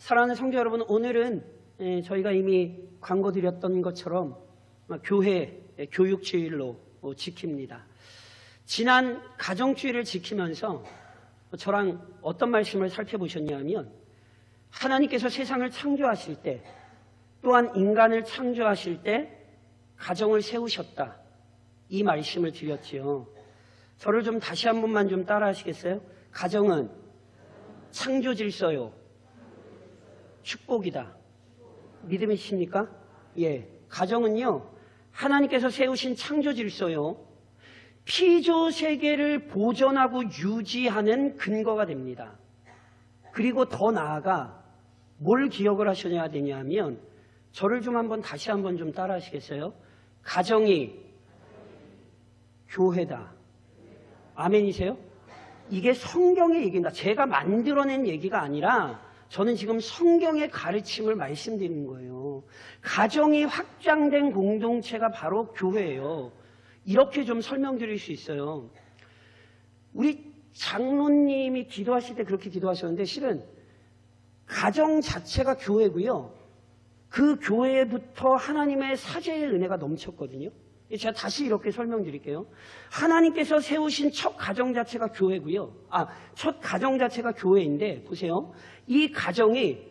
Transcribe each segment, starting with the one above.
사랑하는 성도 여러분, 오늘은 저희가 이미 광고 드렸던 것처럼 교회 교육주일로 지킵니다. 지난 가정주일을 지키면서 저랑 어떤 말씀을 살펴보셨냐면, 하나님께서 세상을 창조하실 때, 또한 인간을 창조하실 때 가정을 세우셨다, 이 말씀을 드렸지요. 저를 좀 다시 한 번만 좀 따라 하시겠어요? 가정은 창조 질서요, 축복이다. 믿음이십니까? 예. 가정은요, 하나님께서 세우신 창조 질서요, 피조 세계를 보존하고 유지하는 근거가 됩니다. 그리고 더 나아가 뭘 기억을 하셔야 되냐면, 저를 좀 한번 다시 한번 좀 따라 하시겠어요? 가정이 교회다. 아멘이세요? 이게 성경의 얘기입니다. 제가 만들어낸 얘기가 아니라 저는 지금 성경의 가르침을 말씀드리는 거예요. 가정이 확장된 공동체가 바로 교회예요. 이렇게 좀 설명드릴 수 있어요. 우리 장로님이 기도하실 때 그렇게 기도하셨는데, 실은 가정 자체가 교회고요, 그 교회부터 하나님의 사제의 은혜가 넘쳤거든요. 제가 다시 이렇게 설명드릴게요. 하나님께서 세우신 첫 가정 자체가 교회고요. 첫 가정 자체가 교회인데, 보세요. 이 가정이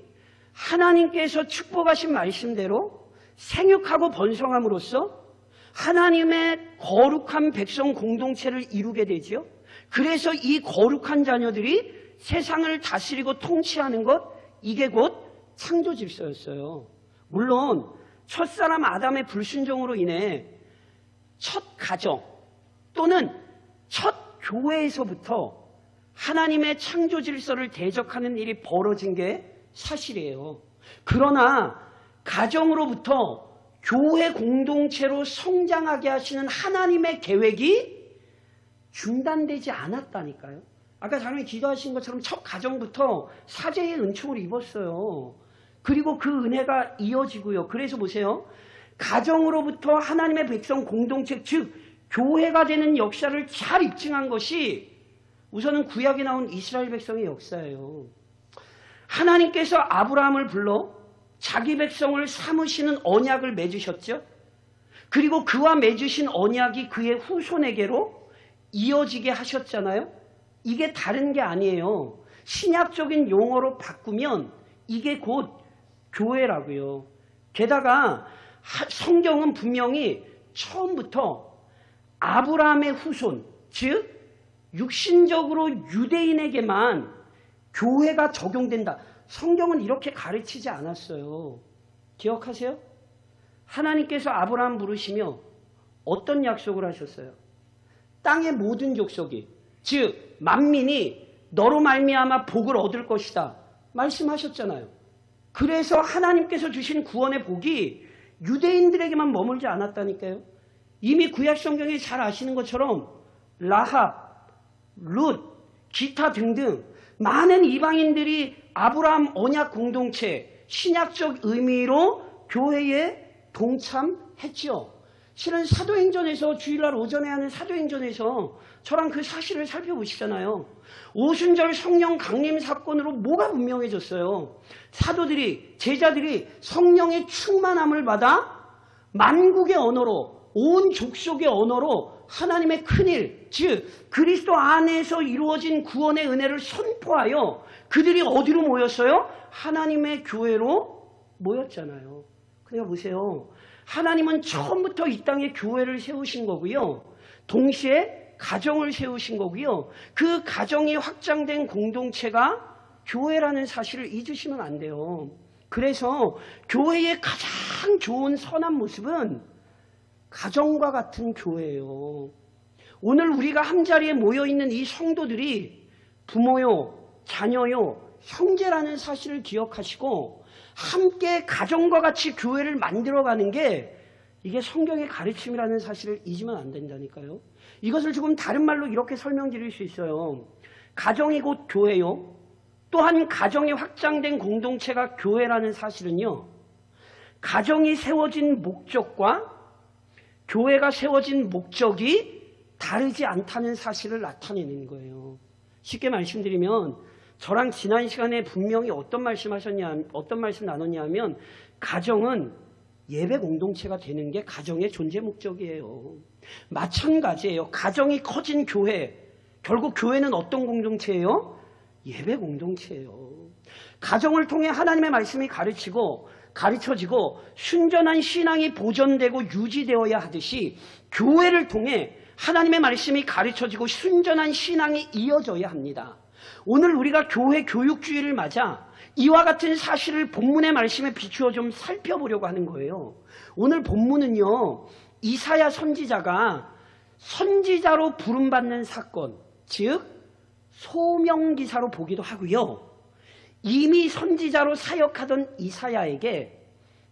하나님께서 축복하신 말씀대로 생육하고 번성함으로써 하나님의 거룩한 백성 공동체를 이루게 되지요. 그래서 이 거룩한 자녀들이 세상을 다스리고 통치하는 것, 이게 곧 창조 질서였어요. 물론 첫사람 아담의 불순종으로 인해 첫 가정 또는 첫 교회에서부터 하나님의 창조 질서를 대적하는 일이 벌어진 게 사실이에요. 그러나 가정으로부터 교회 공동체로 성장하게 하시는 하나님의 계획이 중단되지 않았다니까요. 아까 장로님 기도하신 것처럼 첫 가정부터 사제의 은총을 입었어요. 그리고 그 은혜가 이어지고요. 그래서 보세요. 가정으로부터 하나님의 백성 공동체, 즉 교회가 되는 역사를 잘 입증한 것이 우선은 구약에 나온 이스라엘 백성의 역사예요. 하나님께서 아브라함을 불러 자기 백성을 삼으시는 언약을 맺으셨죠. 그리고 그와 맺으신 언약이 그의 후손에게로 이어지게 하셨잖아요. 이게 다른 게 아니에요. 신약적인 용어로 바꾸면 이게 곧 교회라고요. 게다가 성경은 분명히 처음부터 아브라함의 후손, 즉 육신적으로 유대인에게만 교회가 적용된다, 성경은 이렇게 가르치지 않았어요. 기억하세요? 하나님께서 아브라함 부르시며 어떤 약속을 하셨어요? 땅의 모든 족속이, 즉 만민이 너로 말미암아 복을 얻을 것이다 말씀하셨잖아요. 그래서 하나님께서 주신 구원의 복이 유대인들에게만 머물지 않았다니까요. 이미 구약 성경에 잘 아시는 것처럼 라합, 룻, 기타 등등 많은 이방인들이 아브라함 언약 공동체, 신약적 의미로 교회에 동참했죠. 실은 사도행전에서, 주일날 오전에 하는 사도행전에서 저랑 그 사실을 살펴보시잖아요. 오순절 성령 강림 사건으로 뭐가 분명해졌어요? 사도들이, 제자들이 성령의 충만함을 받아 만국의 언어로, 온 족속의 언어로 하나님의 큰일, 즉 그리스도 안에서 이루어진 구원의 은혜를 선포하여 그들이 어디로 모였어요? 하나님의 교회로 모였잖아요. 그러니까 보세요. 하나님은 처음부터 이 땅에 교회를 세우신 거고요, 동시에 가정을 세우신 거고요, 그 가정이 확장된 공동체가 교회라는 사실을 잊으시면 안 돼요. 그래서 교회의 가장 좋은 선한 모습은 가정과 같은 교회예요. 오늘 우리가 한자리에 모여있는 이 성도들이 부모요, 자녀요, 형제라는 사실을 기억하시고 함께 가정과 같이 교회를 만들어가는 게, 이게 성경의 가르침이라는 사실을 잊으면 안 된다니까요. 이것을 조금 다른 말로 이렇게 설명드릴 수 있어요. 가정이 곧 교회요, 또한 가정이 확장된 공동체가 교회라는 사실은요, 가정이 세워진 목적과 교회가 세워진 목적이 다르지 않다는 사실을 나타내는 거예요. 쉽게 말씀드리면 저랑 지난 시간에 분명히 어떤 말씀 나눴냐면 가정은 예배 공동체가 되는 게 가정의 존재 목적이에요. 마찬가지예요. 가정이 커진 교회, 결국 교회는 어떤 공동체예요? 예배 공동체예요. 가정을 통해 하나님의 말씀이 가르쳐지고 순전한 신앙이 보존되고 유지되어야 하듯이 교회를 통해 하나님의 말씀이 가르쳐지고 순전한 신앙이 이어져야 합니다. 오늘 우리가 교회 교육주의를 맞아 이와 같은 사실을 본문의 말씀에 비추어 좀 살펴보려고 하는 거예요. 오늘 본문은요, 이사야 선지자가 선지자로 부름받는 사건, 즉 소명기사로 보기도 하고요. 이미 선지자로 사역하던 이사야에게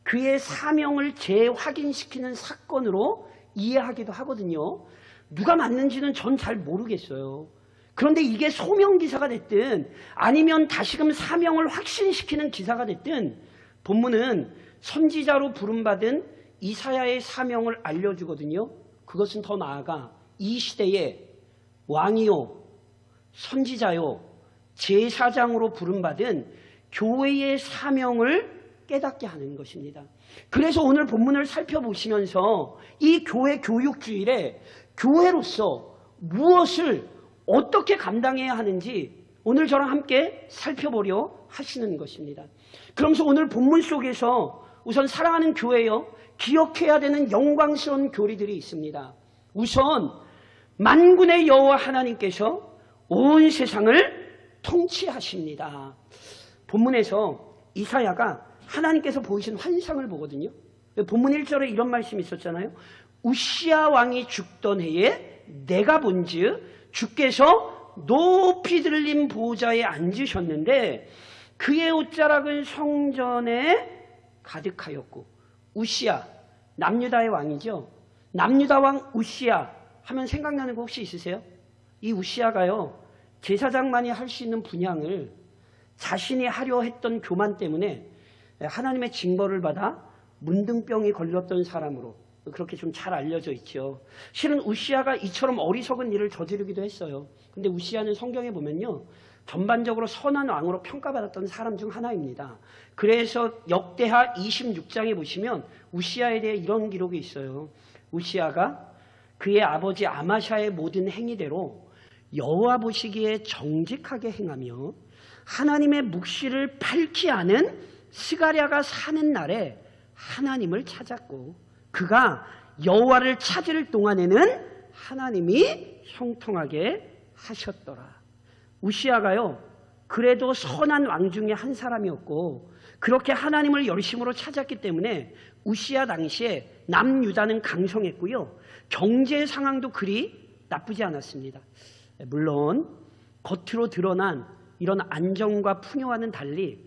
그의 사명을 재확인시키는 사건으로 이해하기도 하거든요. 누가 맞는지는 전 잘 모르겠어요. 그런데 이게 소명기사가 됐든 아니면 다시금 사명을 확신시키는 기사가 됐든 본문은 선지자로 부름받은 이사야의 사명을 알려주거든요. 그것은 더 나아가 이 시대의 왕이요, 선지자요, 제사장으로 부름받은 교회의 사명을 깨닫게 하는 것입니다. 그래서 오늘 본문을 살펴보시면서 이 교회 교육주일에 교회로서 무엇을 어떻게 감당해야 하는지 오늘 저랑 함께 살펴보려 하시는 것입니다. 그러면서 오늘 본문 속에서 우선 사랑하는 교회요, 기억해야 되는 영광스러운 교리들이 있습니다. 우선 만군의 여호와 하나님께서 온 세상을 통치하십니다. 본문에서 이사야가 하나님께서 보이신 환상을 보거든요. 본문 1절에 이런 말씀이 있었잖아요. 우시야 왕이 죽던 해에 내가 본즉 주께서 높이 들린 보좌에 앉으셨는데 그의 옷자락은 성전에 가득하였고, 우시야, 남유다의 왕이죠. 남유다 왕 우시야 하면 생각나는 거 혹시 있으세요? 이 우시야가요, 제사장만이 할 수 있는 분향을 자신이 하려 했던 교만 때문에 하나님의 징벌을 받아 문둥병이 걸렸던 사람으로 그렇게 좀 잘 알려져 있죠. 실은 우시야가 이처럼 어리석은 일을 저지르기도 했어요. 근데 우시야는 성경에 보면요, 전반적으로 선한 왕으로 평가받았던 사람 중 하나입니다. 그래서 역대하 26장에 보시면 우시야에 대해 이런 기록이 있어요. 우시야가 그의 아버지 아마샤의 모든 행위대로 여호와 보시기에 정직하게 행하며 하나님의 묵시를 밝히 아는 스가랴가 사는 날에 하나님을 찾았고, 그가 여호와를 찾을 동안에는 하나님이 형통하게 하셨더라. 우시야가요, 그래도 선한 왕 중에 한 사람이었고 그렇게 하나님을 열심으로 찾았기 때문에 우시야 당시에 남유다는 강성했고요, 경제 상황도 그리 나쁘지 않았습니다. 물론 겉으로 드러난 이런 안정과 풍요와는 달리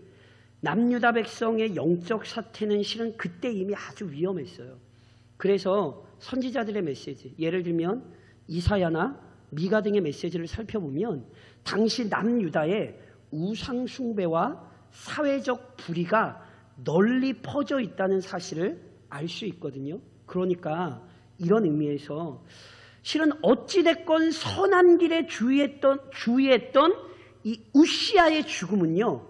남유다 백성의 영적 사태는 실은 그때 이미 아주 위험했어요. 그래서 선지자들의 메시지, 예를 들면 이사야나 미가 등의 메시지를 살펴보면 당시 남유다의 우상 숭배와 사회적 불의가 널리 퍼져 있다는 사실을 알 수 있거든요. 그러니까 이런 의미에서 실은 어찌됐건 선한 길에 주의했던 이 우시야의 죽음은요,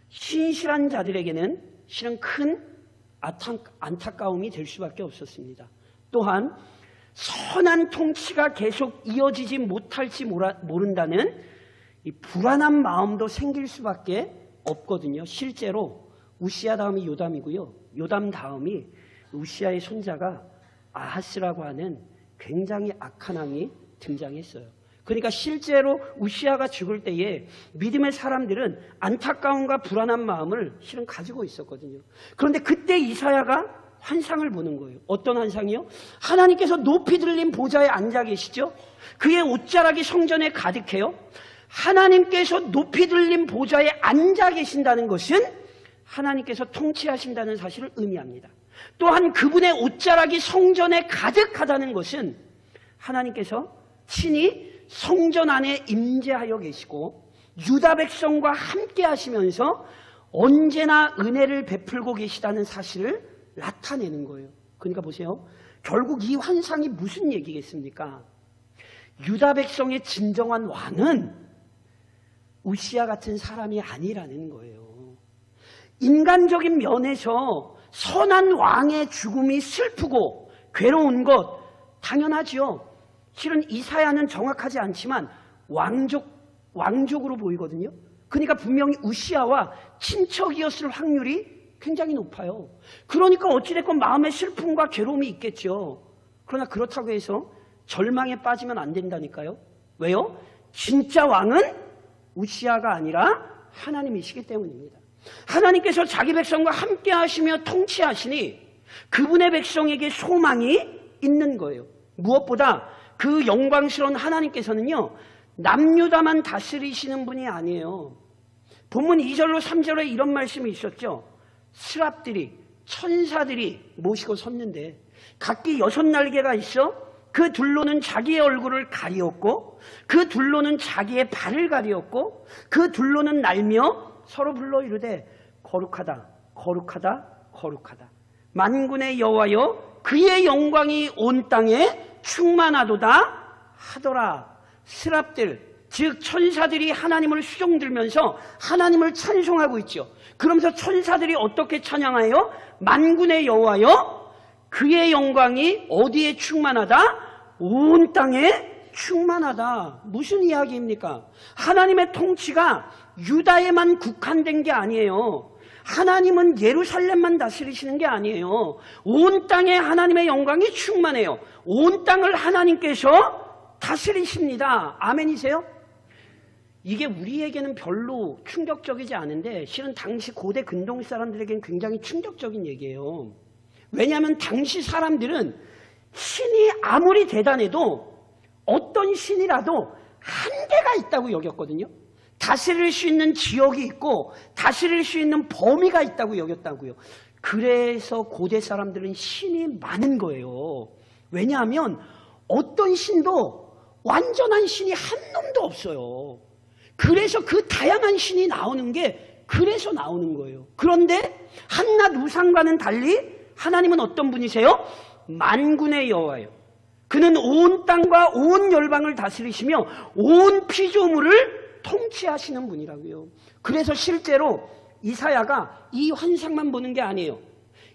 신실한 자들에게는 실은 큰 안타까움이 될 수밖에 없었습니다. 또한 선한 통치가 계속 이어지지 못할지 모른다는 이 불안한 마음도 생길 수밖에 없거든요. 실제로 우시야 다음이 요담이고요, 요담 다음이 우시야의 손자가 아하스라고 하는 굉장히 악한 왕이 등장했어요. 그러니까 실제로 우시야가 죽을 때에 믿음의 사람들은 안타까움과 불안한 마음을 실은 가지고 있었거든요. 그런데 그때 이사야가 환상을 보는 거예요. 어떤 환상이요? 하나님께서 높이 들린 보좌에 앉아 계시죠. 그의 옷자락이 성전에 가득해요. 하나님께서 높이 들린 보좌에 앉아 계신다는 것은 하나님께서 통치하신다는 사실을 의미합니다. 또한 그분의 옷자락이 성전에 가득하다는 것은 하나님께서 친히 성전 안에 임재하여 계시고 유다 백성과 함께 하시면서 언제나 은혜를 베풀고 계시다는 사실을 나타내는 거예요. 그러니까 보세요. 결국 이 환상이 무슨 얘기겠습니까? 유다 백성의 진정한 왕은 우시야 같은 사람이 아니라는 거예요. 인간적인 면에서 선한 왕의 죽음이 슬프고 괴로운 것 당연하지요. 실은 이사야는 정확하지 않지만 왕족으로 보이거든요. 그러니까 분명히 우시야와 친척이었을 확률이 굉장히 높아요. 그러니까 어찌됐건 마음의 슬픔과 괴로움이 있겠죠. 그러나 그렇다고 해서 절망에 빠지면 안 된다니까요. 왜요? 진짜 왕은 우시야가 아니라 하나님이시기 때문입니다. 하나님께서 자기 백성과 함께 하시며 통치하시니 그분의 백성에게 소망이 있는 거예요. 무엇보다 그 영광스러운 하나님께서는요, 남유다만 다스리시는 분이 아니에요. 본문 2절로 3절에 이런 말씀이 있었죠. 스랍들이, 천사들이 모시고 섰는데 각기 6날개가 있어 그 둘로는 자기의 얼굴을 가리었고 그 둘로는 자기의 발을 가리었고 그 둘로는 날며 서로 불러 이르되 거룩하다 거룩하다 거룩하다 만군의 여호와여 그의 영광이 온 땅에 충만하도다 하더라. 스랍들 즉 천사들이 하나님을 수종들면서 하나님을 찬송하고 있죠. 그러면서 천사들이 어떻게 찬양해요? 만군의 여호와여 그의 영광이 어디에 충만하다? 온 땅에 충만하다. 무슨 이야기입니까? 하나님의 통치가 유다에만 국한된 게 아니에요. 하나님은 예루살렘만 다스리시는 게 아니에요. 온 땅에 하나님의 영광이 충만해요. 온 땅을 하나님께서 다스리십니다. 아멘이세요? 이게 우리에게는 별로 충격적이지 않은데 실은 당시 고대 근동 사람들에게는 굉장히 충격적인 얘기예요. 왜냐하면 당시 사람들은 신이 아무리 대단해도 어떤 신이라도 한계가 있다고 여겼거든요. 다스릴 수 있는 지역이 있고 다스릴 수 있는 범위가 있다고 여겼다고요. 그래서 고대 사람들은 신이 많은 거예요. 왜냐하면 어떤 신도 완전한 신이 한 놈도 없어요. 그래서 그 다양한 신이 나오는 게 그래서 나오는 거예요. 그런데 한낱 우상과는 달리 하나님은 어떤 분이세요? 만군의 여호와예요. 그는 온 땅과 온 열방을 다스리시며 온 피조물을 통치하시는 분이라고요. 그래서 실제로 이사야가 이 환상만 보는 게 아니에요.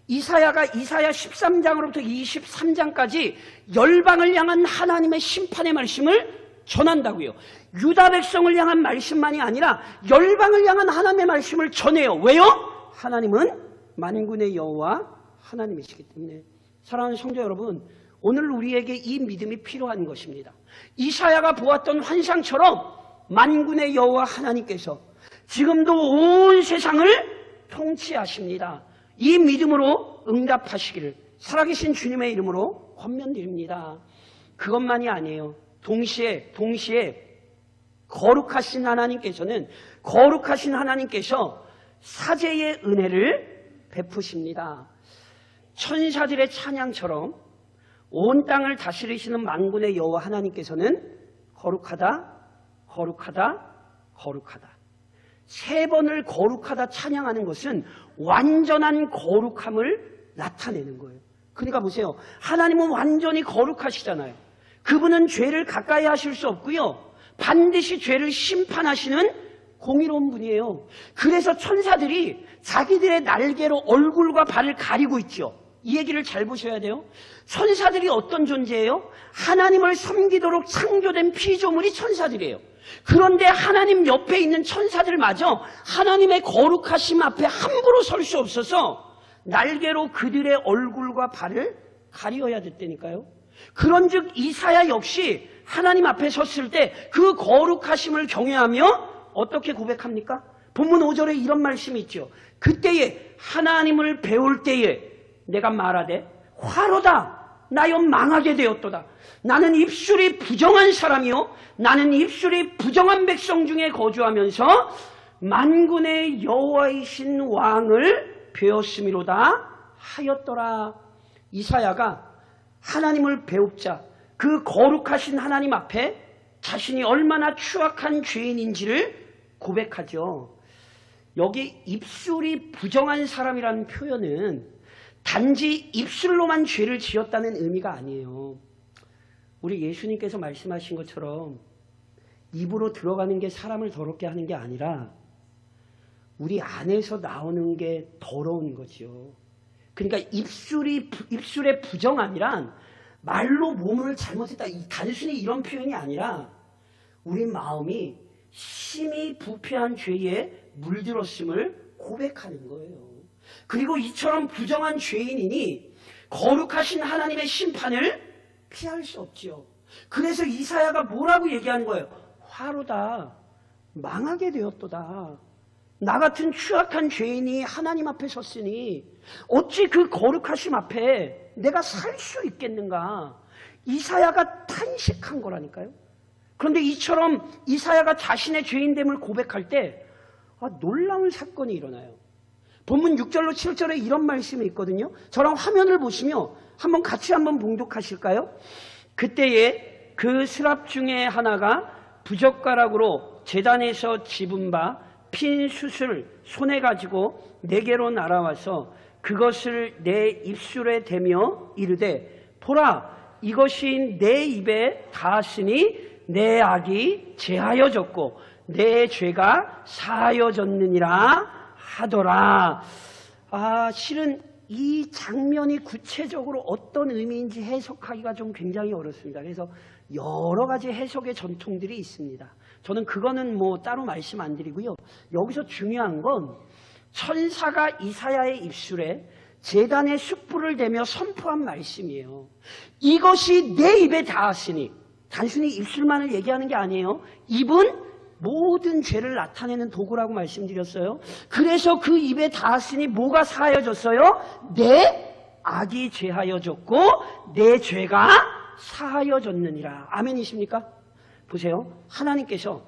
이사야가 이사야 13장으로부터 23장까지 열방을 향한 하나님의 심판의 말씀을 전한다고요. 유다 백성을 향한 말씀만이 아니라 열방을 향한 하나님의 말씀을 전해요. 왜요? 하나님은 만군의 여호와 하나님이시기 때문에. 사랑하는 성도 여러분, 오늘 우리에게 이 믿음이 필요한 것입니다. 이사야가 보았던 환상처럼 만군의 여호와 하나님께서 지금도 온 세상을 통치하십니다. 이 믿음으로 응답하시기를 살아계신 주님의 이름으로 권면드립니다. 그것만이 아니에요. 동시에 거룩하신 하나님께서 사제의 은혜를 베푸십니다. 천사들의 찬양처럼 온 땅을 다스리시는 만군의 여호와 하나님께서는 거룩하다, 거룩하다, 거룩하다. 3번을 거룩하다 찬양하는 것은 완전한 거룩함을 나타내는 거예요. 그러니까 보세요. 하나님은 완전히 거룩하시잖아요. 그분은 죄를 가까이 하실 수 없고요. 반드시 죄를 심판하시는 공의로운 분이에요. 그래서 천사들이 자기들의 날개로 얼굴과 발을 가리고 있죠. 이 얘기를 잘 보셔야 돼요. 천사들이 어떤 존재예요? 하나님을 섬기도록 창조된 피조물이 천사들이에요. 그런데 하나님 옆에 있는 천사들마저 하나님의 거룩하심 앞에 함부로 설 수 없어서 날개로 그들의 얼굴과 발을 가리어야 됐다니까요. 그런즉 이사야 역시 하나님 앞에 섰을 때 그 거룩하심을 경외하며 어떻게 고백합니까? 본문 5절에 이런 말씀이 있죠. 그때에 하나님을 배울 때에 내가 말하되 화로다 나여 망하게 되었도다. 나는 입술이 부정한 사람이요 나는 입술이 부정한 백성 중에 거주하면서 만군의 여호와이신 왕을 배웠음이로다 하였더라. 이사야가 하나님을 배웁자 그 거룩하신 하나님 앞에 자신이 얼마나 추악한 죄인인지를 고백하죠. 여기 입술이 부정한 사람이라는 표현은 단지 입술로만 죄를 지었다는 의미가 아니에요. 우리 예수님께서 말씀하신 것처럼 입으로 들어가는 게 사람을 더럽게 하는 게 아니라 우리 안에서 나오는 게 더러운 거죠. 그러니까 입술의 부정함이란 말로 몸을 잘못했다, 단순히 이런 표현이 아니라 우리 마음이 심히 부패한 죄에 물들었음을 고백하는 거예요. 그리고 이처럼 부정한 죄인이니 거룩하신 하나님의 심판을 피할 수 없지요. 그래서 이사야가 뭐라고 얘기하는 거예요? 화로다, 망하게 되었도다. 나 같은 추악한 죄인이 하나님 앞에 섰으니 어찌 그 거룩하심 앞에 내가 살 수 있겠는가? 이사야가 탄식한 거라니까요. 그런데 이처럼 이사야가 자신의 죄인됨을 고백할 때 놀라운 사건이 일어나요. 본문 6절로 7절에 이런 말씀이 있거든요. 저랑 화면을 보시며 같이 한번 봉독하실까요? 그때에 그 스랍 중에 하나가 부젓가락으로 제단에서 집은 바 핀 숯을 손에 가지고 내게로 날아와서 그것을 내 입술에 대며 이르되 보라, 이것이 내 입에 닿았으니 내 악이 제하여졌고 내 죄가 사하여졌느니라 하더라. 실은 이 장면이 구체적으로 어떤 의미인지 해석하기가 좀 굉장히 어렵습니다. 그래서 여러 가지 해석의 전통들이 있습니다. 저는 그거는 따로 말씀 안 드리고요. 여기서 중요한 건 천사가 이사야의 입술에 제단의 숯불을 대며 선포한 말씀이에요. 이것이 내 입에 닿았으니, 단순히 입술만을 얘기하는 게 아니에요. 입은 모든 죄를 나타내는 도구라고 말씀드렸어요. 그래서 그 입에 닿았으니 뭐가 사하여졌어요? 내 악이 제하여졌고 내 죄가 사하여졌느니라. 아멘이십니까? 보세요. 하나님께서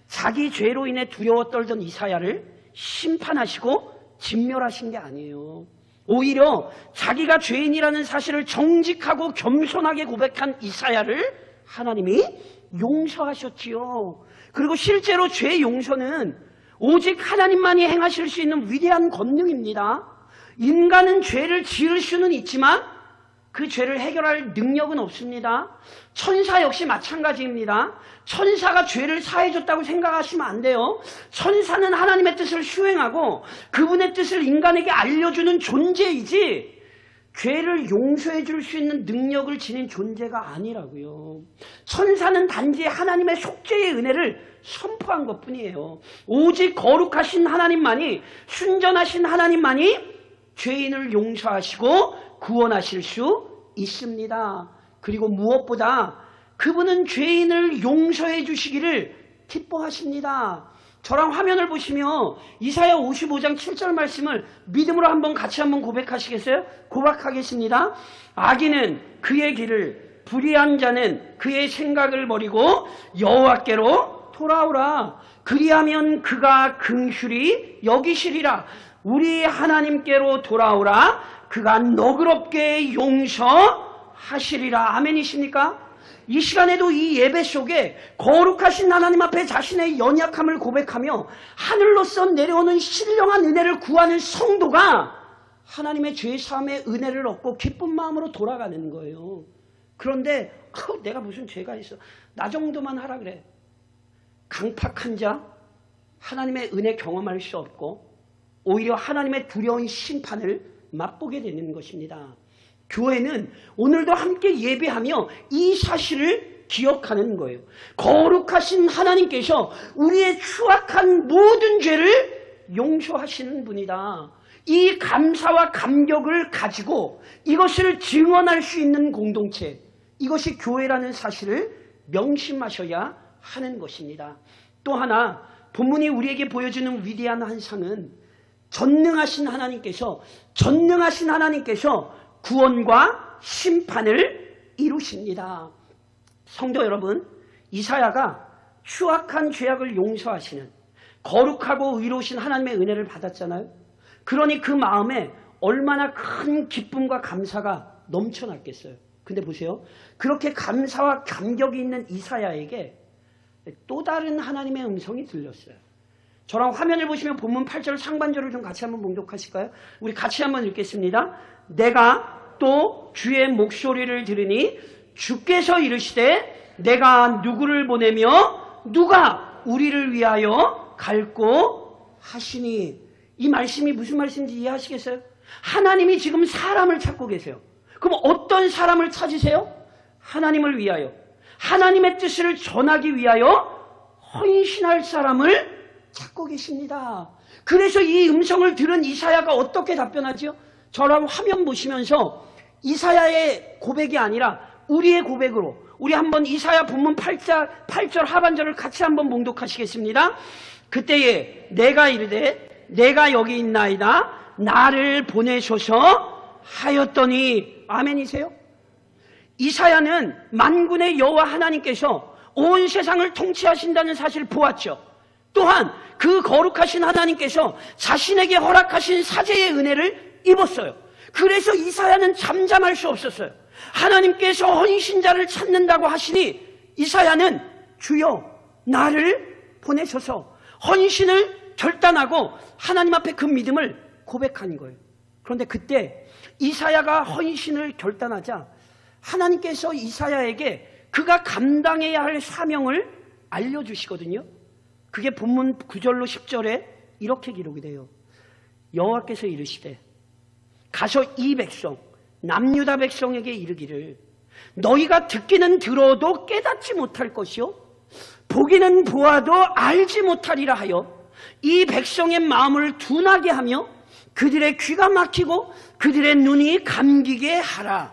자기 죄로 인해 두려워 떨던 이사야를 심판하시고 진멸하신 게 아니에요. 오히려 자기가 죄인이라는 사실을 정직하고 겸손하게 고백한 이사야를 하나님이 용서하셨지요. 그리고 실제로 죄 용서는 오직 하나님만이 행하실 수 있는 위대한 권능입니다. 인간은 죄를 지을 수는 있지만 그 죄를 해결할 능력은 없습니다. 천사 역시 마찬가지입니다. 천사가 죄를 사해줬다고 생각하시면 안 돼요. 천사는 하나님의 뜻을 수행하고 그분의 뜻을 인간에게 알려주는 존재이지 죄를 용서해 줄 수 있는 능력을 지닌 존재가 아니라고요. 천사는 단지 하나님의 속죄의 은혜를 선포한 것뿐이에요. 오직 거룩하신 하나님만이, 순전하신 하나님만이 죄인을 용서하시고 구원하실 수 있습니다. 그리고 무엇보다 그분은 죄인을 용서해 주시기를 기뻐하십니다. 저랑 화면을 보시며 이사야 55장 7절 말씀을 믿음으로 같이 한번 고백하시겠어요? 고백하겠습니다. 악인은 그의 길을, 불의한 자는 그의 생각을 버리고 여호와께로 돌아오라. 그리하면 그가 긍휼히 여기시리라. 우리 하나님께로 돌아오라. 그가 너그럽게 용서하시리라. 아멘이십니까? 이 시간에도 이 예배 속에 거룩하신 하나님 앞에 자신의 연약함을 고백하며 하늘로서 내려오는 신령한 은혜를 구하는 성도가 하나님의 죄사함의 은혜를 얻고 기쁜 마음으로 돌아가는 거예요. 그런데 내가 무슨 죄가 있어, 나 정도만 하라 그래. 강팍한 자, 하나님의 은혜 경험할 수 없고 오히려 하나님의 두려운 심판을 맛보게 되는 것입니다. 교회는 오늘도 함께 예배하며 이 사실을 기억하는 거예요. 거룩하신 하나님께서 우리의 추악한 모든 죄를 용서하시는 분이다. 이 감사와 감격을 가지고 이것을 증언할 수 있는 공동체, 이것이 교회라는 사실을 명심하셔야 하는 것입니다. 또 하나 본문이 우리에게 보여주는 위대한 환상은 전능하신 하나님께서 구원과 심판을 이루십니다. 성도 여러분, 이사야가 추악한 죄악을 용서하시는 거룩하고 의로우신 하나님의 은혜를 받았잖아요. 그러니 그 마음에 얼마나 큰 기쁨과 감사가 넘쳐났겠어요. 근데 보세요. 그렇게 감사와 감격이 있는 이사야에게 또 다른 하나님의 음성이 들렸어요. 저랑 화면을 보시면 본문 8절 상반절을 좀 같이 한번 봉독하실까요? 우리 같이 한번 읽겠습니다. 내가 또 주의 목소리를 들으니 주께서 이르시되 내가 누구를 보내며 누가 우리를 위하여 갈고 하시니. 이 말씀이 무슨 말씀인지 이해하시겠어요? 하나님이 지금 사람을 찾고 계세요. 그럼 어떤 사람을 찾으세요? 하나님을 위하여, 하나님의 뜻을 전하기 위하여 헌신할 사람을 찾고 계십니다. 그래서 이 음성을 들은 이사야가 어떻게 답변하죠? 저랑 화면 보시면서 이사야의 고백이 아니라 우리의 고백으로 우리 한번 이사야 본문 8절 하반절을 같이 한번 봉독하시겠습니다. 그때에 내가 이르되 내가 여기 있나이다 나를 보내소서 하였더니. 아멘이세요? 이사야는 만군의 여호와 하나님께서 온 세상을 통치하신다는 사실을 보았죠. 또한 그 거룩하신 하나님께서 자신에게 허락하신 사제의 은혜를 입었어요. 그래서 이사야는 잠잠할 수 없었어요. 하나님께서 헌신자를 찾는다고 하시니 이사야는 주여 나를 보내셔서 헌신을 결단하고 하나님 앞에 그 믿음을 고백하는 거예요. 그런데 그때 이사야가 헌신을 결단하자 하나님께서 이사야에게 그가 감당해야 할 사명을 알려주시거든요. 그게 본문 9절로 10절에 이렇게 기록이 돼요. 여호와께서 이르시되 가서 이 백성 남유다 백성에게 이르기를 너희가 듣기는 들어도 깨닫지 못할 것이요 보기는 보아도 알지 못하리라 하여 이 백성의 마음을 둔하게 하며 그들의 귀가 막히고 그들의 눈이 감기게 하라.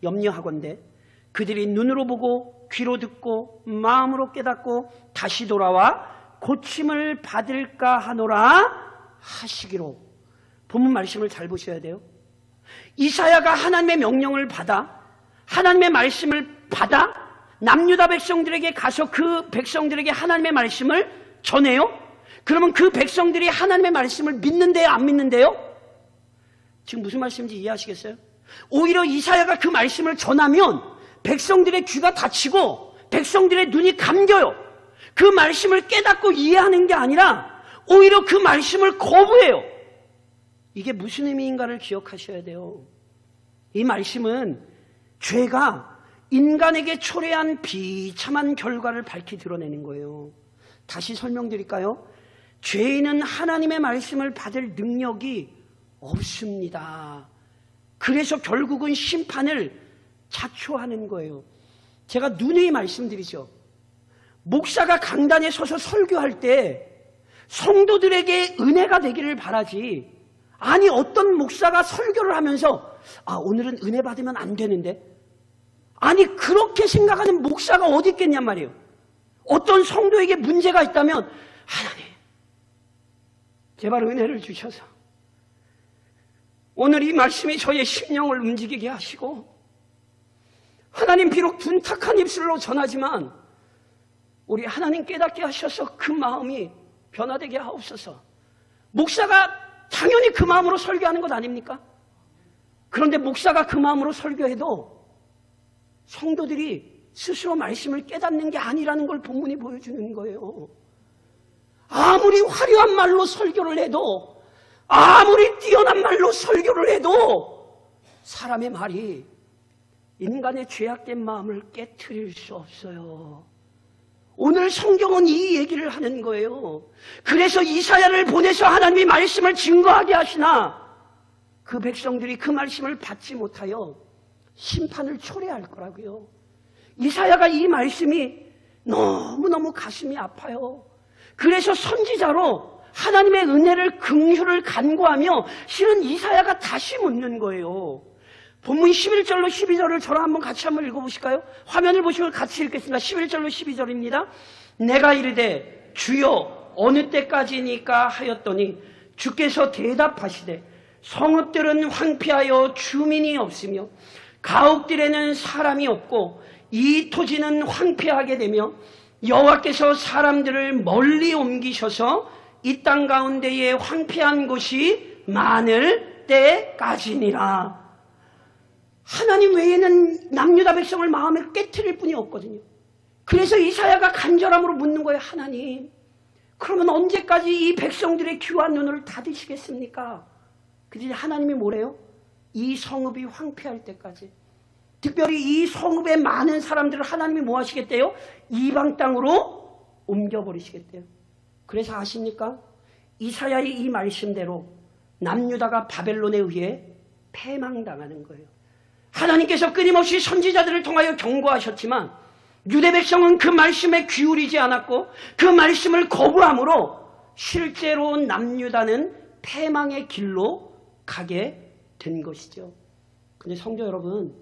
염려하건대 그들이 눈으로 보고 귀로 듣고 마음으로 깨닫고 다시 돌아와 고침을 받을까 하노라 하시기로. 본문 말씀을 잘 보셔야 돼요. 이사야가 하나님의 명령을 받아 하나님의 말씀을 받아 남유다 백성들에게 가서 그 백성들에게 하나님의 말씀을 전해요. 그러면 그 백성들이 하나님의 말씀을 믿는데요, 안 믿는데요? 지금 무슨 말씀인지 이해하시겠어요? 오히려 이사야가 그 말씀을 전하면 백성들의 귀가 닫히고 백성들의 눈이 감겨요. 그 말씀을 깨닫고 이해하는 게 아니라 오히려 그 말씀을 거부해요. 이게 무슨 의미인가를 기억하셔야 돼요. 이 말씀은 죄가 인간에게 초래한 비참한 결과를 밝히 드러내는 거예요. 다시 설명드릴까요? 죄인은 하나님의 말씀을 받을 능력이 없습니다. 그래서 결국은 심판을 자초하는 거예요. 제가 누누이 말씀드리죠. 목사가 강단에 서서 설교할 때 성도들에게 은혜가 되기를 바라지, 아니 어떤 목사가 설교를 하면서 오늘은 은혜 받으면 안 되는데, 아니 그렇게 생각하는 목사가 어디 있겠냔 말이에요. 어떤 성도에게 문제가 있다면 하나님 제발 은혜를 주셔서 오늘 이 말씀이 저의 심령을 움직이게 하시고, 하나님 비록 둔탁한 입술로 전하지만 우리 하나님 깨닫게 하셔서 그 마음이 변화되게 하옵소서. 목사가 당연히 그 마음으로 설교하는 것 아닙니까? 그런데 목사가 그 마음으로 설교해도 성도들이 스스로 말씀을 깨닫는 게 아니라는 걸 본문이 보여주는 거예요. 아무리 화려한 말로 설교를 해도, 아무리 뛰어난 말로 설교를 해도 사람의 말이 인간의 죄악된 마음을 깨트릴 수 없어요. 오늘 성경은 이 얘기를 하는 거예요. 그래서 이사야를 보내서 하나님이 말씀을 증거하게 하시나 그 백성들이 그 말씀을 받지 못하여 심판을 초래할 거라고요. 이사야가 이 말씀이 너무너무 가슴이 아파요. 그래서 선지자로 하나님의 은혜를, 긍휼을 간구하며 실은 이사야가 다시 묻는 거예요. 본문 11절로 12절을 저랑 한번 같이 한번 읽어보실까요? 화면을 보시면 같이 읽겠습니다. 11절로 12절입니다. 내가 이르되 주여 어느 때까지니까 하였더니 주께서 대답하시되 성읍들은 황폐하여 주민이 없으며 가옥들에는 사람이 없고 이 토지는 황폐하게 되며 여호와께서 사람들을 멀리 옮기셔서 이 땅 가운데에 황폐한 곳이 많을 때까지니라. 하나님 외에는 남유다 백성을 마음에 깨트릴 분이 없거든요. 그래서 이사야가 간절함으로 묻는 거예요. 하나님, 그러면 언제까지 이 백성들의 귀와 눈을 닫으시겠습니까? 그런데 하나님이 뭐래요? 이 성읍이 황폐할 때까지. 특별히 이 성읍의 많은 사람들을 하나님이 뭐 하시겠대요? 이방 땅으로 옮겨버리시겠대요. 그래서 아십니까? 이사야의 이 말씀대로 남유다가 바벨론에 의해 패망당하는 거예요. 하나님께서 끊임없이 선지자들을 통하여 경고하셨지만 유대 백성은 그 말씀에 기울이지 않았고 그 말씀을 거부함으로 실제로 남유다는 패망의 길로 가게 된 것이죠. 근데 성도 여러분,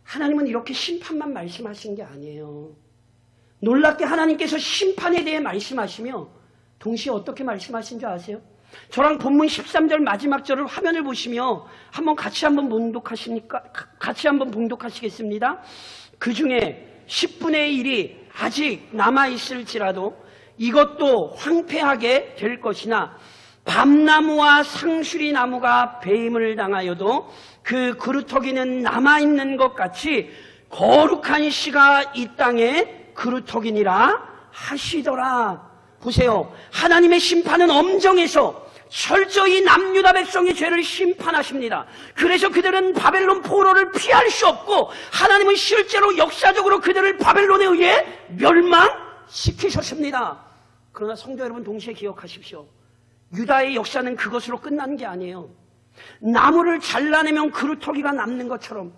하나님은 이렇게 심판만 말씀하신 게 아니에요. 놀랍게 하나님께서 심판에 대해 말씀하시며 동시에 어떻게 말씀하신 줄 아세요? 저랑 본문 13절 마지막 절을 화면을 보시며 같이 한번 봉독하시겠습니다. 그 중에 10분의 1이 아직 남아있을지라도 이것도 황폐하게 될 것이나 밤나무와 상수리 나무가 배임을 당하여도 그 그루터기는 남아있는 것 같이 거룩한 씨가 이 땅에 그루터기니라 하시더라. 보세요. 하나님의 심판은 엄정해서 철저히 남유다 백성의 죄를 심판하십니다. 그래서 그들은 바벨론 포로를 피할 수 없고 하나님은 실제로 역사적으로 그들을 바벨론에 의해 멸망시키셨습니다. 그러나 성도 여러분, 동시에 기억하십시오. 유다의 역사는 그것으로 끝난 게 아니에요. 나무를 잘라내면 그루터기가 남는 것처럼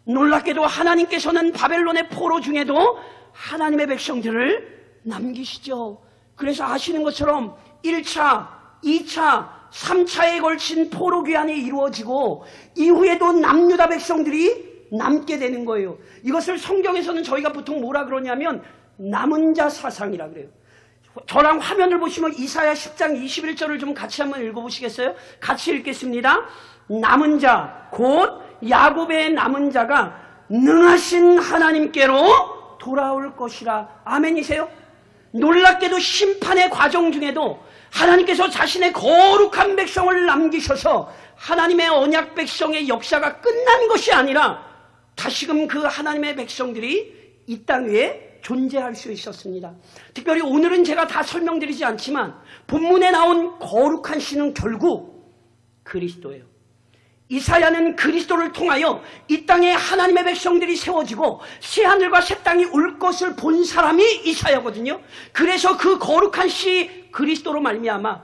놀랍게도 하나님께서는 바벨론의 포로 중에도 하나님의 백성들을 남기시죠. 그래서 아시는 것처럼 1차, 2차, 3차에 걸친 포로 귀환이 이루어지고 이후에도 남유다 백성들이 남게 되는 거예요. 이것을 성경에서는 저희가 보통 뭐라 그러냐면 남은 자 사상이라 그래요. 저랑 화면을 보시면 이사야 10장 21절을 좀 같이 한번 읽어보시겠어요? 같이 읽겠습니다. 남은 자, 곧 야곱의 남은 자가 능하신 하나님께로 돌아올 것이라. 아멘이세요? 놀랍게도 심판의 과정 중에도 하나님께서 자신의 거룩한 백성을 남기셔서 하나님의 언약 백성의 역사가 끝난 것이 아니라 다시금 그 하나님의 백성들이 이 땅 위에 존재할 수 있었습니다. 특별히 오늘은 제가 다 설명드리지 않지만 본문에 나온 거룩한 씨는 결국 그리스도예요. 이사야는 그리스도를 통하여 이 땅에 하나님의 백성들이 세워지고 새하늘과 새 땅이 올 것을 본 사람이 이사야거든요. 그래서 그 거룩한 씨 그리스도로 말미암아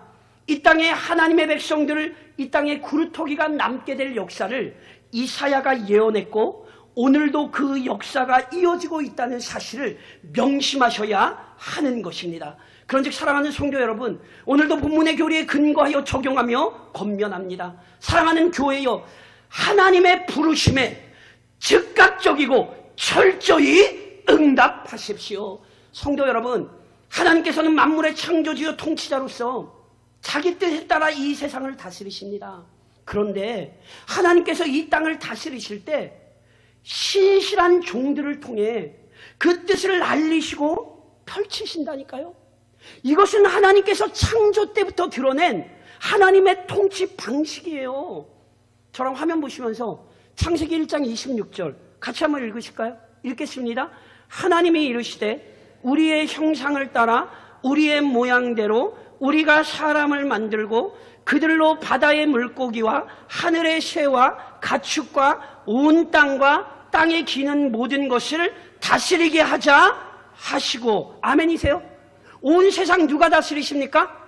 이 땅에 하나님의 백성들을 이 땅에 그루터기가 남게 될 역사를 이사야가 예언했고 오늘도 그 역사가 이어지고 있다는 사실을 명심하셔야 하는 것입니다. 그런즉 사랑하는 성도 여러분, 오늘도 본문의 교리에 근거하여 적용하며 권면합니다. 사랑하는 교회여, 하나님의 부르심에 즉각적이고 철저히 응답하십시오. 성도 여러분, 하나님께서는 만물의 창조주요 통치자로서 자기 뜻에 따라 이 세상을 다스리십니다. 그런데 하나님께서 이 땅을 다스리실 때 신실한 종들을 통해 그 뜻을 알리시고 펼치신다니까요. 이것은 하나님께서 창조 때부터 드러낸 하나님의 통치 방식이에요. 저랑 화면 보시면서 창세기 1장 26절 같이 한번 읽으실까요? 읽겠습니다. 하나님이 이르시되 우리의 형상을 따라 우리의 모양대로 우리가 사람을 만들고 그들로 바다의 물고기와 하늘의 새와 가축과 온 땅과 땅에 기는 모든 것을 다스리게 하자 하시고. 아멘이세요? 온 세상 누가 다스리십니까?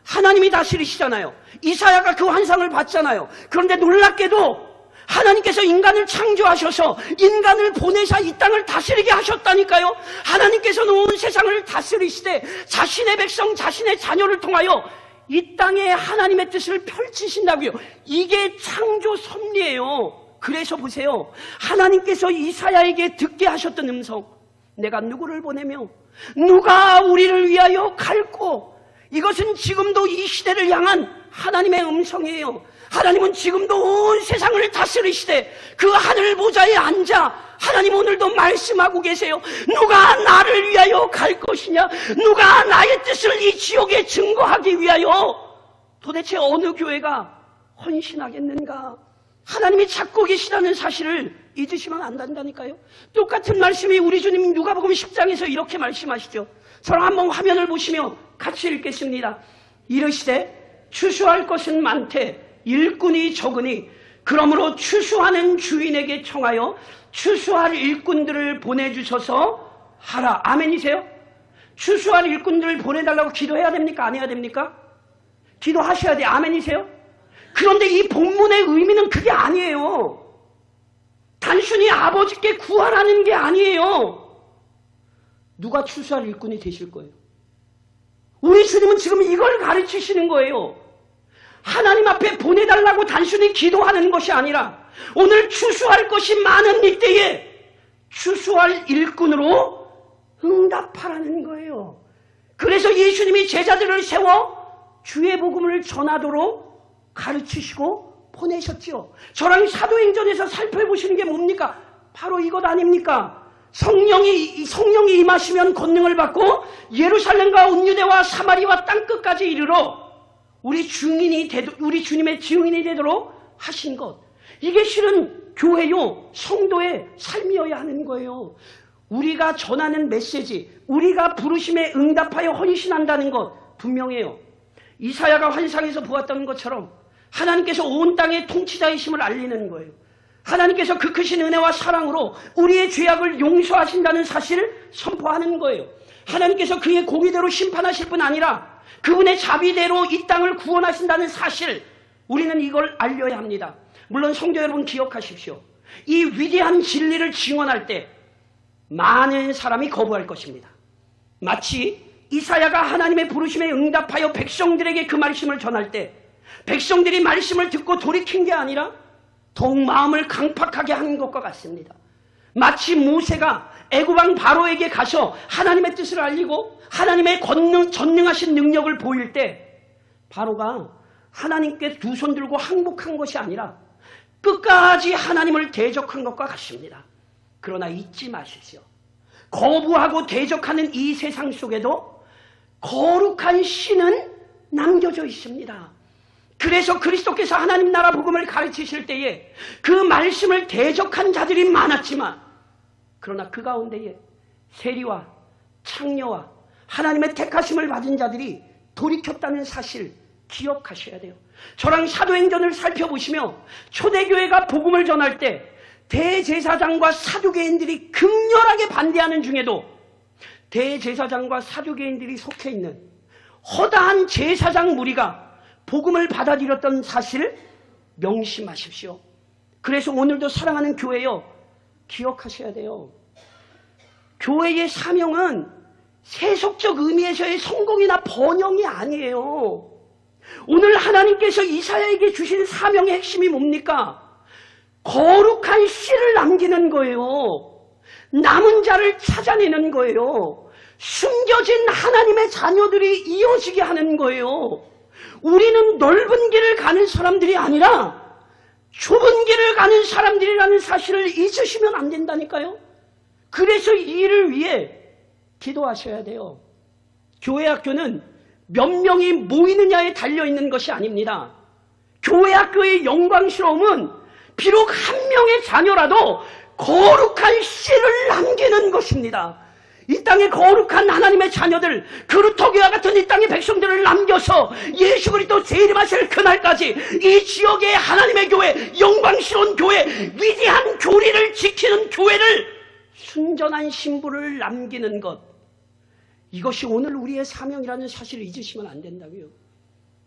하나님이 다스리시잖아요. 이사야가 그 환상을 봤잖아요. 그런데 놀랍게도 하나님께서 인간을 창조하셔서 인간을 보내사 이 땅을 다스리게 하셨다니까요. 하나님께서는 온 세상을 다스리시되 자신의 백성, 자신의 자녀를 통하여 이 땅에 하나님의 뜻을 펼치신다고요. 이게 창조 섭리예요. 그래서 보세요. 하나님께서 이사야에게 듣게 하셨던 음성, 내가 누구를 보내며 누가 우리를 위하여 갈고. 이것은 지금도 이 시대를 향한 하나님의 음성이에요. 하나님은 지금도 온 세상을 다스리시되 그 하늘 보좌에 앉아 하나님 오늘도 말씀하고 계세요. 누가 나를 위하여 갈 것이냐? 누가 나의 뜻을 이 지옥에 증거하기 위하여 도대체 어느 교회가 헌신하겠는가? 하나님이 찾고 계시다는 사실을 잊으시면 안 된다니까요. 똑같은 말씀이 우리 주님 누가복음 10장에서 이렇게 말씀하시죠. 저랑 한번 화면을 보시며 같이 읽겠습니다. 이르시되 추수할 것은 많되 일꾼이 적으니 그러므로 추수하는 주인에게 청하여 추수할 일꾼들을 보내주셔서 하라. 아멘이세요? 추수할 일꾼들을 보내달라고 기도해야 됩니까? 안 해야 됩니까? 기도하셔야 돼요. 아멘이세요? 그런데 이 본문의 의미는 그게 아니에요. 단순히 아버지께 구하라는 게 아니에요. 누가 추수할 일꾼이 되실 거예요? 우리 주님은 지금 이걸 가르치시는 거예요. 하나님 앞에 보내달라고 단순히 기도하는 것이 아니라 오늘 추수할 것이 많은 이때에 추수할 일꾼으로 응답하라는 거예요. 그래서 예수님이 제자들을 세워 주의 복음을 전하도록 가르치시고 보내셨지요. 저랑 사도행전에서 살펴보시는 게 뭡니까? 바로 이것 아닙니까? 성령이 임하시면 권능을 받고 예루살렘과 온 유대와 사마리와 땅끝까지 이르러 우리 주님의 증인이 되도록 하신 것. 이게 실은 교회요, 성도의 삶이어야 하는 거예요. 우리가 전하는 메시지, 우리가 부르심에 응답하여 헌신한다는 것 분명해요. 이사야가 환상에서 보았던 것처럼 하나님께서 온 땅의 통치자이심을 알리는 거예요. 하나님께서 그 크신 은혜와 사랑으로 우리의 죄악을 용서하신다는 사실을 선포하는 거예요. 하나님께서 그의 공의대로 심판하실 뿐 아니라 그분의 자비대로 이 땅을 구원하신다는 사실, 우리는 이걸 알려야 합니다. 물론 성도 여러분 기억하십시오. 이 위대한 진리를 증언할 때 많은 사람이 거부할 것입니다. 마치 이사야가 하나님의 부르심에 응답하여 백성들에게 그 말씀을 전할 때 백성들이 말씀을 듣고 돌이킨 게 아니라 더욱 마음을 강팍하게 하는 것과 같습니다. 마치 모세가 애굽왕 바로에게 가서 하나님의 뜻을 알리고 하나님의 전능하신 능력을 보일 때 바로가 하나님께 두 손 들고 항복한 것이 아니라 끝까지 하나님을 대적한 것과 같습니다. 그러나 잊지 마십시오. 거부하고 대적하는 이 세상 속에도 거룩한 신은 남겨져 있습니다. 그래서 그리스도께서 하나님 나라 복음을 가르치실 때에 그 말씀을 대적한 자들이 많았지만 그러나 그 가운데에 세리와 창녀와 하나님의 택하심을 받은 자들이 돌이켰다는 사실 기억하셔야 돼요. 저랑 사도행전을 살펴보시며 초대교회가 복음을 전할 때 대제사장과 사두개인들이 극렬하게 반대하는 중에도 대제사장과 사두개인들이 속해 있는 허다한 제사장 무리가 복음을 받아들였던 사실을 명심하십시오. 그래서 오늘도 사랑하는 교회요, 기억하셔야 돼요. 교회의 사명은 세속적 의미에서의 성공이나 번영이 아니에요. 오늘 하나님께서 이사야에게 주신 사명의 핵심이 뭡니까? 거룩한 씨를 남기는 거예요. 남은 자를 찾아내는 거예요. 숨겨진 하나님의 자녀들이 이어지게 하는 거예요. 우리는 넓은 길을 가는 사람들이 아니라 좁은 길을 가는 사람들이라는 사실을 잊으시면 안 된다니까요. 그래서 이 일을 위해 기도하셔야 돼요. 교회 학교는 몇 명이 모이느냐에 달려있는 것이 아닙니다. 교회 학교의 영광스러움은 비록 한 명의 자녀라도 거룩한 씨를 남기는 것입니다. 이 땅에 거룩한 하나님의 자녀들, 그루터기와 같은 이 땅의 백성들을 남겨서 예수 그리스도 재림하실 그날까지 이 지역의 하나님의 교회, 영광스러운 교회, 위대한 교리를 지키는 교회를, 순전한 신부를 남기는 것, 이것이 오늘 우리의 사명이라는 사실을 잊으시면 안 된다고요.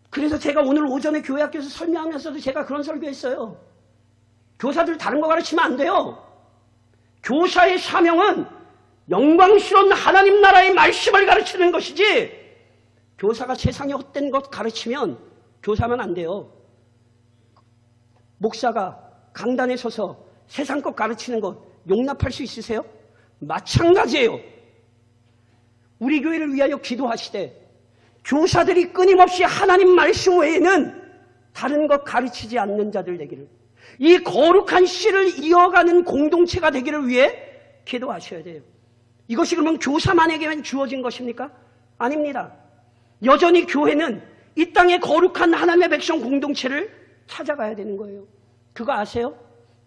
그래서 제가 오늘 오전에 교회 학교에서 설명하면서도 제가 그런 설교했어요. 교사들 다른 거 가르치면 안 돼요. 교사의 사명은 영광스러운 하나님 나라의 말씀을 가르치는 것이지, 교사가 세상에 헛된 것 가르치면 교사면 안 돼요. 목사가 강단에 서서 세상 것 가르치는 것 용납할 수 있으세요? 마찬가지예요. 우리 교회를 위하여 기도하시되 교사들이 끊임없이 하나님 말씀 외에는 다른 것 가르치지 않는 자들 되기를, 이 거룩한 씨를 이어가는 공동체가 되기를 위해 기도하셔야 돼요. 이것이 그러면 교사만에게만 주어진 것입니까? 아닙니다. 여전히 교회는 이 땅의 거룩한 하나님의 백성 공동체를 찾아가야 되는 거예요. 그거 아세요?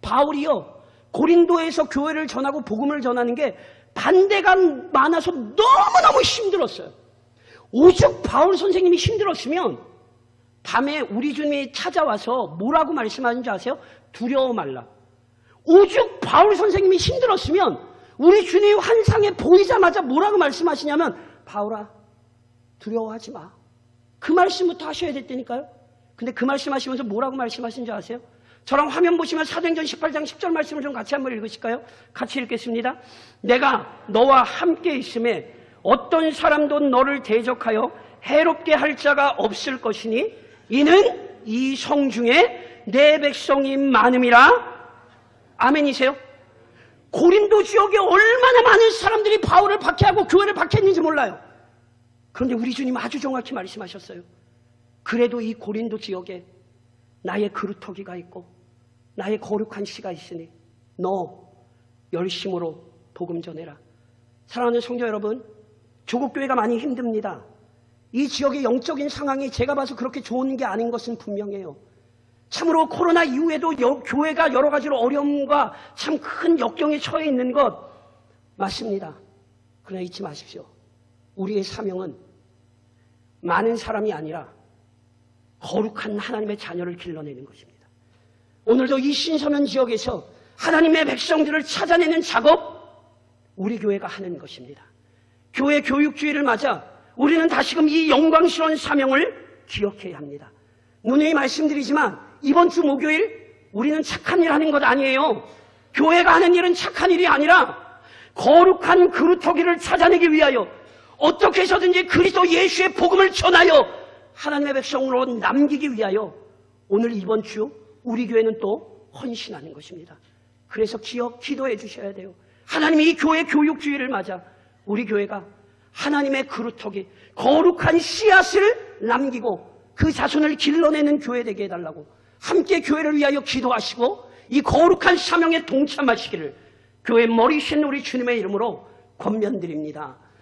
바울이요, 고린도에서 교회를 전하고 복음을 전하는 게 반대가 많아서 너무너무 힘들었어요. 오죽 바울 선생님이 힘들었으면 밤에 우리 주님이 찾아와서 뭐라고 말씀하는지 아세요? 두려워 말라. 오죽 바울 선생님이 힘들었으면 우리 주님이 환상에 보이자마자 뭐라고 말씀하시냐면 바울아, 두려워하지 마. 그 말씀부터 하셔야 됐다니까요. 근데 그 말씀 하시면서 뭐라고 말씀하신 줄 아세요? 저랑 화면 보시면 사도행전 18장 10절 말씀을 좀 같이 한번 읽으실까요? 같이 읽겠습니다. 내가 너와 함께 있음에 어떤 사람도 너를 대적하여 해롭게 할 자가 없을 것이니 이는 이 성 중에 내 백성이 많음이라. 아멘이세요? 고린도 지역에 얼마나 많은 사람들이 바울을 박해하고 교회를 박해했는지 몰라요. 그런데 우리 주님 아주 정확히 말씀하셨어요. 그래도 이 고린도 지역에 나의 그루터기가 있고 나의 거룩한 씨가 있으니 너 열심으로 복음 전해라. 사랑하는 성도 여러분, 조국교회가 많이 힘듭니다. 이 지역의 영적인 상황이 제가 봐서 그렇게 좋은 게 아닌 것은 분명해요. 참으로 코로나 이후에도 교회가 여러 가지로 어려움과 참 큰 역경에 처해 있는 것 맞습니다. 그러나 잊지 마십시오. 우리의 사명은 많은 사람이 아니라 거룩한 하나님의 자녀를 길러내는 것입니다. 오늘도 이 신서면 지역에서 하나님의 백성들을 찾아내는 작업, 우리 교회가 하는 것입니다. 교회 교육주의를 맞아 우리는 다시금 이 영광스러운 사명을 기억해야 합니다. 누누이 말씀드리지만 이번 주 목요일 우리는 착한 일 하는 것 아니에요. 교회가 하는 일은 착한 일이 아니라 거룩한 그루터기를 찾아내기 위하여 어떻게 해서든지 그리스도 예수의 복음을 전하여 하나님의 백성으로 남기기 위하여 오늘 이번 주 우리 교회는 또 헌신하는 것입니다. 그래서 기도해 주셔야 돼요. 하나님이 이 교회 교육주의를 맞아 우리 교회가 하나님의 그루터기, 거룩한 씨앗을 남기고 그 자손을 길러내는 교회 되게 해달라고 함께 교회를 위하여 기도하시고 이 거룩한 사명에 동참하시기를 교회 머리신 우리 주님의 이름으로 권면드립니다.